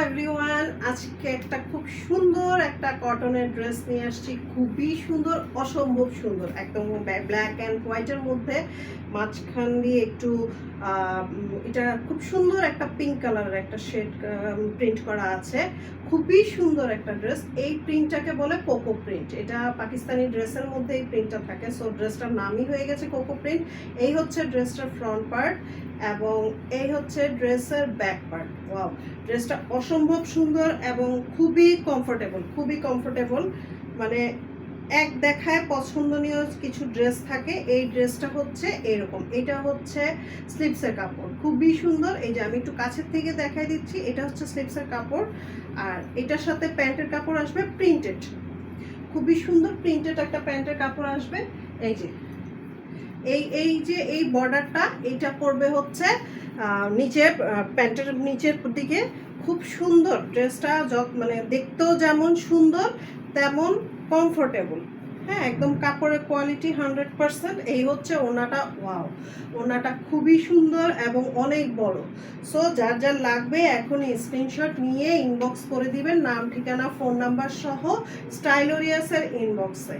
Everyone, আজকে একটা খুব সুন্দর একটা কটনের ড্রেস নিয়ে আসছি। খুবই সুন্দর, অসম্ভব সুন্দর, একদম ব্ল্যাক অ্যান্ড হোয়াইটের মধ্যে মাঝখান দিয়ে একটু এটা খুব সুন্দর একটা পিঙ্ক কালারের একটা শেড প্রিন্ট করা আছে। খুবই সুন্দর একটা ড্রেস। এই প্রিন্টটাকে বলে কোকো প্রিন্ট। এটা পাকিস্তানি ড্রেসের মধ্যে এই প্রিন্টটা থাকে, সো ড্রেসটার নামই হয়ে গেছে কোকো প্রিন্ট। এই হচ্ছে ড্রেসটার ফ্রন্ট পার্ট এবং এই হচ্ছে ড্রেসের ব্যাক পার্ট। ওয়াও, ড্রেসটা অসম্ভব সুন্দর এবং খুবই কমফোর্টেবল। মানে এক দেখায় পছন্দনীয় কিছু ড্রেস থাকে, এই ড্রেসটা হচ্ছে এরকম। এটা হচ্ছে স্লিপসের কাপড়, খুবই সুন্দর। এই যে আমি একটু কাছের থেকে দেখাই দিচ্ছি, এটা হচ্ছে স্লিপসের কাপড়। আর এটার সাথে প্যান্টের কাপড় আসবে প্রিন্টেড, খুবই সুন্দর প্রিন্টেড একটা প্যান্টের কাপড় আসবে। এই যে এই বর্ডারটা এইটা পড়বে হচ্ছে নিচে, প্যান্টের নিচের দিকে। খুব সুন্দর ড্রেসটা, মানে দেখতেও যেমন সুন্দর তেমন কমফোর্টেবল। হ্যাঁ, একদম কাপড়ের কোয়ালিটি 100%। এই হচ্ছে ওড়নাটা। ওয়াও, ওড়নাটা খুবই সুন্দর এবং অনেক বড়। সো যার যার লাগবে এখনই স্ক্রিনশট নিয়ে ইনবক্স করে দিবেন, নাম ঠিকানা ফোন নাম্বার সহ, স্টাইলোরিয়াসের ইনবক্সে।